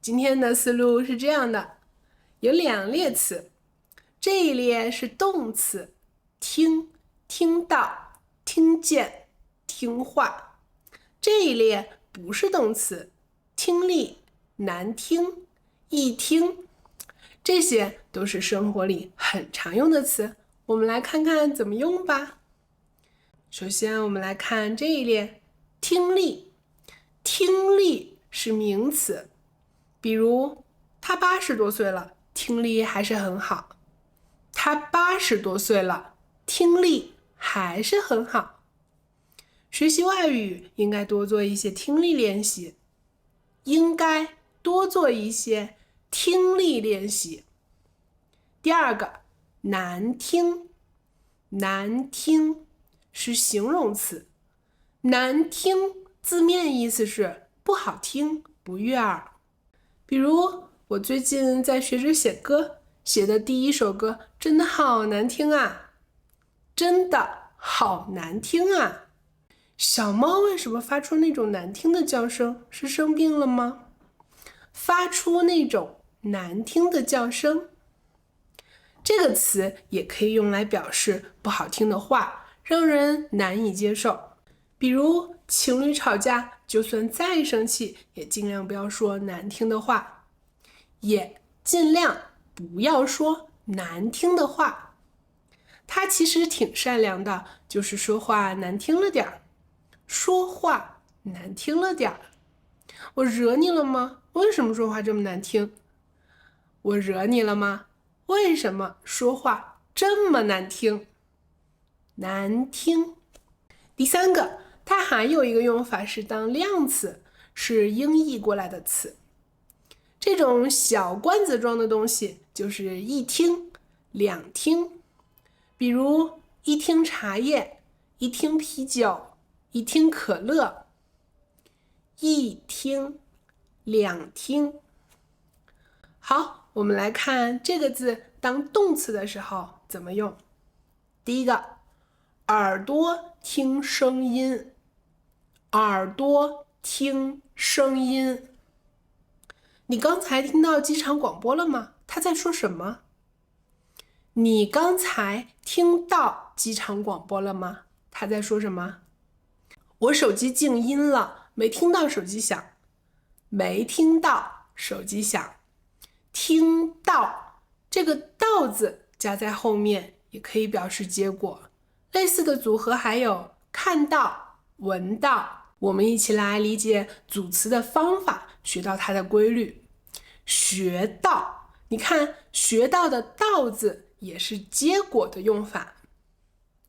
今天的思路是这样的，有两列词，这一列是动词，听、听到、听见、听话；这一列不是动词，听力、难听、易听。这些都是生活里很常用的词，我们来看看怎么用吧。首先，我们来看这一列，听力。听力是名词，比如他80多岁了，听力还是很好。他80多岁了，听力还是很好。学习外语应该多做一些听力练习，应该多做一些听力练习。第二个，难听。难听是形容词，难听字面意思是不好听、不悦耳。比如我最近在学着写歌，写的第一首歌真的好难听啊，真的好难听啊。小猫为什么发出那种难听的叫声？是生病了吗？发出那种难听的叫声，这个词也可以用来表示不好听的话，让人难以接受。比如情侣吵架，就算再生气，也尽量不要说难听的话，也尽量不要说难听的话。他其实挺善良的，就是说话难听了点儿。说话难听了点儿。我惹你了吗？为什么说话这么难听？我惹你了吗？为什么说话这么难听？难听。第三个，它还有一个用法是当量词，是音译过来的词。这种小罐子装的东西就是一听、两听。比如一听茶叶，一听啤酒，一听可乐。一听、两听。好，我们来看这个字当动词的时候怎么用。第一个，耳朵听声音。耳朵听声音。你刚才听到机场广播了吗？他在说什么？你刚才听到机场广播了吗？他在说什么？我手机静音了，没听到手机响。没听到手机响。听到，这个到字加在后面也可以表示结果。类似的组合还有看到、闻到。我们一起来理解组词的方法，学到它的规律。学到，你看学到的到字也是结果的用法。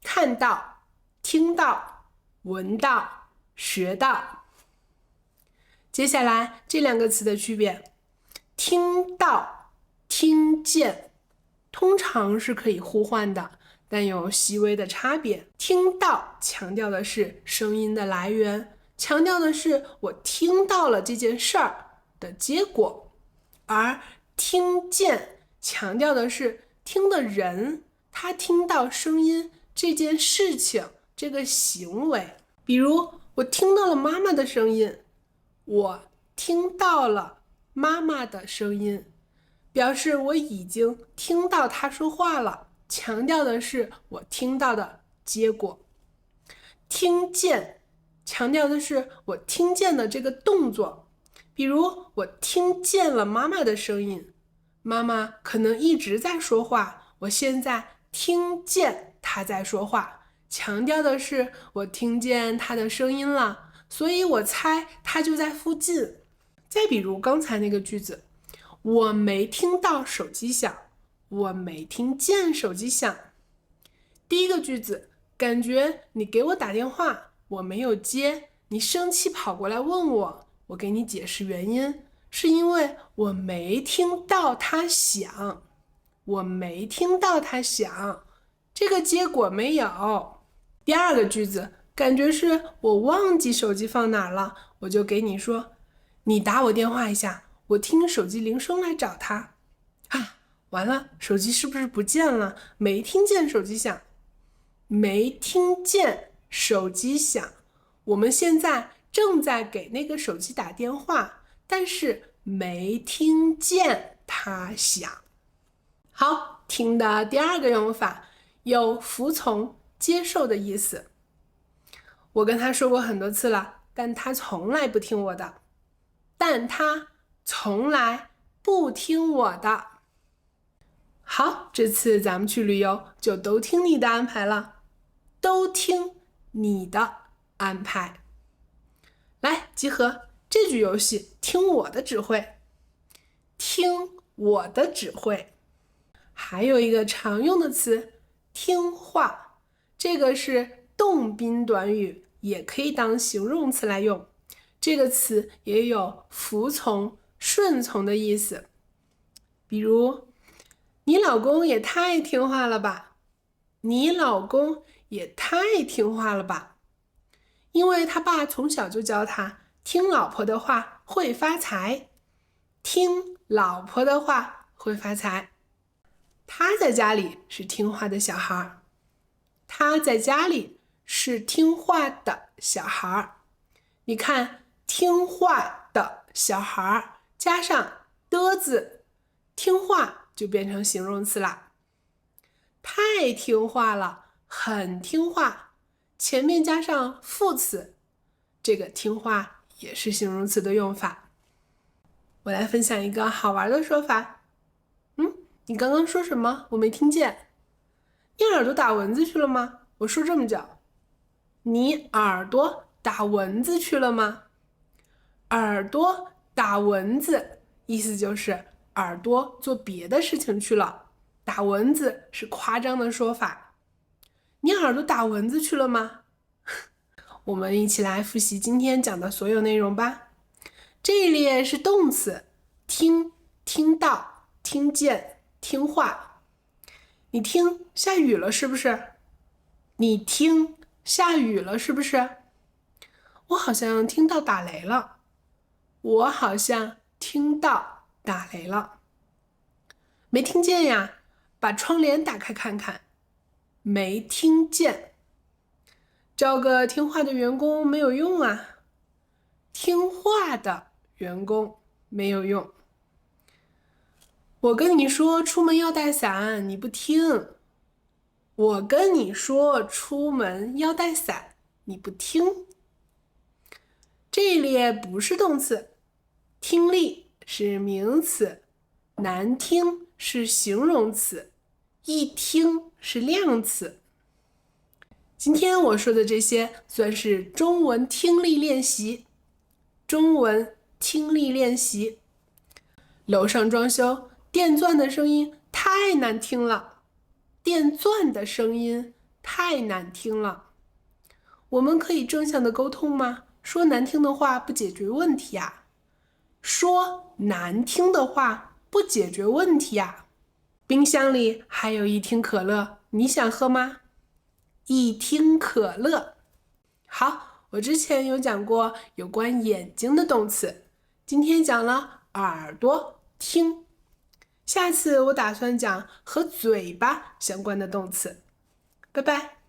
看到、听到、闻到、学到。接下来这两个词的区别，听到、听见，通常是可以互换的，但有细微的差别。听到强调的是声音的来源，强调的是我听到了这件事儿的结果，而听见强调的是听的人，他听到声音这件事情，这个行为。比如我听到了妈妈的声音，我听到了妈妈的声音，表示我已经听到她说话了，强调的是我听到的结果。听见强调的是我听见的这个动作，比如我听见了妈妈的声音，妈妈可能一直在说话，我现在听见她在说话，强调的是我听见她的声音了，所以我猜她就在附近。再比如刚才那个句子，我没听到手机响，我没听见手机响。第一个句子，感觉你给我打电话，我没有接，你生气跑过来问我，我给你解释原因，是因为我没听到它响，我没听到它响，这个结果没有。第二个句子，感觉是我忘记手机放哪儿了，我就给你说，你打我电话一下，我听手机铃声来找他。啊，完了，手机是不是不见了？没听见手机响，没听见手机响。我们现在正在给那个手机打电话，但是没听见它响。好，听的第二个用法有服从、接受的意思。我跟他说过很多次了，但他从来不听我的。但他从来不听我的。好，这次咱们去旅游就都听你的安排了，都听你的安排。来，集合，这局游戏听我的指挥，听我的指挥。还有一个常用的词，听话，这个是动宾短语，也可以当形容词来用。这个词也有服从、顺从的意思。比如，你老公也太听话了吧？你老公也太听话了吧？因为他爸从小就教他，听老婆的话会发财，听老婆的话会发财。他在家里是听话的小孩，他在家里是听话的小孩。你看，听话的小孩加上的字，听话就变成形容词啦。太听话了，很听话，前面加上副词，这个听话也是形容词的用法。我来分享一个好玩的说法。你刚刚说什么？我没听见。你耳朵打蚊子去了吗？我说这么久。你耳朵打蚊子去了吗？耳朵打蚊子，意思就是耳朵做别的事情去了。打蚊子是夸张的说法。你耳朵打蚊子去了吗？我们一起来复习今天讲的所有内容吧。这一列是动词，听、听到、听见、听话。你听，下雨了是不是？你听，下雨了是不是？我好像听到打雷了。我好像听到打雷了。没听见呀，把窗帘打开看看。没听见。招个听话的员工没有用啊。听话的员工没有用。我跟你说出门要带伞，你不听。我跟你说出门要带伞，你不听。这一列不是动词，听力是名词，难听是形容词，一听是量词。今天我说的这些算是中文听力练习。中文听力练习。楼上装修，电钻的声音太难听了。电钻的声音太难听了。我们可以正向的沟通吗？说难听的话不解决问题啊。说难听的话不解决问题啊。冰箱里还有一听可乐，你想喝吗？一听可乐。好，我之前有讲过有关眼睛的动词，今天讲了耳朵听。下次我打算讲和嘴巴相关的动词。拜拜。